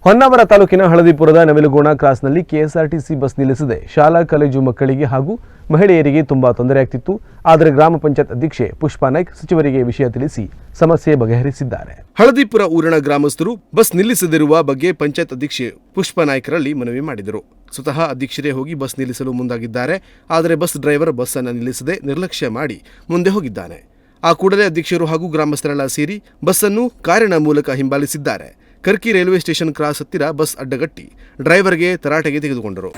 ಹೊನ್ನಾವರ ತಾಲೂಕಿನ ಹಳದಿಪುರದ ನವಿಲುಗೋಣ ಕ್ರಾಸ್ನಲ್ಲಿ KSRTC bus ನಿಲ್ಲಿಸದೆ ಶಾಲಾ college ಮಕ್ಕಳಿಗೆ ಹಾಗೂ ಮಹಿಳೆಯರಿಗೆ ತುಂಬಾ ತೊಂದರೆಯಾಗ್ತಿತ್ತು. ಆದರೆ ಗ್ರಾಮ ಪಂಚಾಯತ್ ಅಧ್ಯಕ್ಷೆ ಪುಷ್ಪಾ ನಾಯ್ಕ್ ಸಚಿವರಿಗೆ ವಿಷಯ ತಿಳಿಸಿ ಸಮಸ್ಯೆ ಬಗೆಹರಿಸಿದ್ದಾರೆ. ಹಳದಿಪುರ ಊರಿನ ಗ್ರಾಮಸ್ಥರು ಬಸ್ ನಿಲ್ಲಿಸದಿರುವ ಬಗ್ಗೆ ಪಂಚಾಯತ್ ಅಧ್ಯಕ್ಷೆ ಪುಷ್ಪಾ ನಾಯ್ಕರಲ್ಲಿ ಮನವಿ ಮಾಡಿದರು. ಸ್ವತಃ ಅಧ್ಯಕ್ಷರೇ ಹೋಗಿ ಬಸ್ ನಿಲ್ಲಿಸಲು ಮುಂದಾಗಿದ್ದಾರೆ. ಆದರೆ ಬಸ್ ಡ್ರೈವರ್ ಬಸ್ ಅನ್ನು ನಿಲ್ಲಿಸದೆ ನಿರ್ಲಕ್ಷ್ಯ ಮಾಡಿ ಮುಂದೆ ಹೋಗಿದ್ದಾನೆ. ಆ ಕೂಡಲೇ ಅಧ್ಯಕ್ಷರು ಹಾಗೂ ಗ್ರಾಮಸ್ಥರೆಲ್ಲ ಸೇರಿ ಬಸ್ ಅನ್ನು ಕಾರಿನ ಮೂಲಕ ಹಿಂಬಾಲಿಸಿದ್ದಾರೆ. ಕರ್ಕಿ ರೈಲ್ವೆ ಸ್ಟೇಷನ್ ಕ್ರಾಸ್ ಹತ್ತಿರ ಬಸ್ ಅಡ್ಡಗಟ್ಟಿ ಡ್ರೈವರ್ಗೆ ತರಾಟೆಗೆ ತೆಗೆದುಕೊಂಡರು.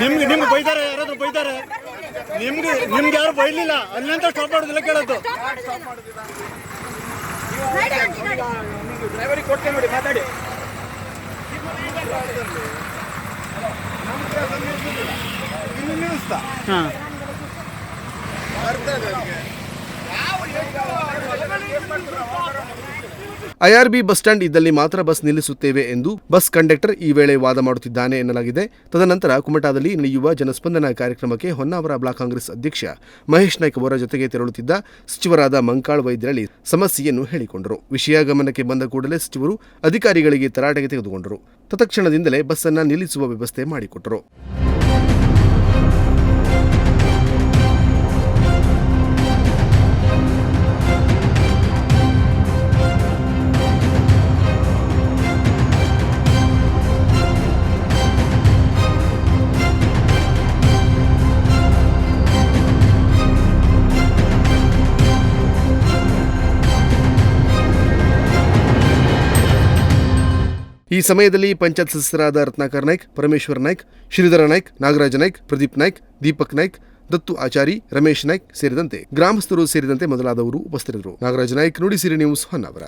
ನಿಮ್ಗೆ ಬೈತಾರೆ, ಯಾರಾದ್ರೂ ಬೈತಾರೆ, ನಿಮ್ಗೆ ಯಾರು ಬೈಲಿಲ್ಲ, ಅಲ್ಲಂತ ಸ್ಟಾಪ್ ಮಾಡೋದಿಲ್ಲ ಕೇಳೋದು. ಡ್ರೈವರಿಗೆ ಕೊಡ್ತೇನೆ ನೋಡಿ, ಮಾತಾಡಿ. ಐಆರ್ಬಿ ಬಸ್ ಸ್ಟ್ಯಾಂಡ್ ಇದ್ದಲ್ಲಿ ಮಾತ್ರ ಬಸ್ ನಿಲ್ಲಿಸುತ್ತೇವೆ ಎಂದು ಬಸ್ ಕಂಡಕ್ಟರ್ ಈ ವೇಳೆ ವಾದ ಮಾಡುತ್ತಿದ್ದಾನೆ ಎನ್ನಲಾಗಿದೆ. ತದನಂತರ ಕುಮಟಾದಲ್ಲಿ ನಡೆಯುವ ಜನಸ್ಪಂದನ ಕಾರ್ಯಕ್ರಮಕ್ಕೆ ಹೊನ್ನಾವರ ಬ್ಲಾಕ್ ಕಾಂಗ್ರೆಸ್ ಅಧ್ಯಕ್ಷ ಮಹೇಶ್ ನಾಯ್ಕ್ ಅವರ ಜೊತೆಗೆ ತೆರಳುತ್ತಿದ್ದ ಸಚಿವರಾದ ಮಂಕಾಳ್ ವೈದ್ಯರಳಿ ಸಮಸ್ಯೆಯನ್ನು ಹೇಳಿಕೊಂಡರು. ವಿಷಯ ಗಮನಕ್ಕೆ ಬಂದ ಕೂಡಲೇ ಸಚಿವರು ಅಧಿಕಾರಿಗಳಿಗೆ ತರಾಟೆಗೆ ತೆಗೆದುಕೊಂಡರು. ತತ್ಕ್ಷಣದಿಂದಲೇ ಬಸ್ ಅನ್ನು ನಿಲ್ಲಿಸುವ ವ್ಯವಸ್ಥೆ ಮಾಡಿಕೊಟ್ಟರು. ಈ ಸಮಯದಲ್ಲಿ ಪಂಚಾಯತ್ ಸದಸ್ಯರಾದ ರತ್ನಾಕರ್ ನಾಯ್ಕ್, ಪರಮೇಶ್ವರ್ ನಾಯ್ಕ್, ಶ್ರೀಧರ ನಾಯ್ಕ್, ನಾಗರಾಜ ನಾಯ್ಕ್, ಪ್ರದೀಪ್ ನಾಯ್ಕ್, ದೀಪಕ್ ನಾಯ್ಕ್, ದತ್ತು ಆಚಾರಿ, ರಮೇಶ್ ನಾಯ್ಕ್ ಸೇರಿದಂತೆ ಗ್ರಾಮಸ್ಥರು ಸೇರಿದಂತೆ ಮೊದಲಾದವರು ಉಪಸ್ಥಿತರಿದ್ದರು. ನಾಗರಾಜ ನಾಯ್ಕ್, ನುಡಿಸಿರಿ ನ್ಯೂಸ್, ಹೊನ್ನಾವರ.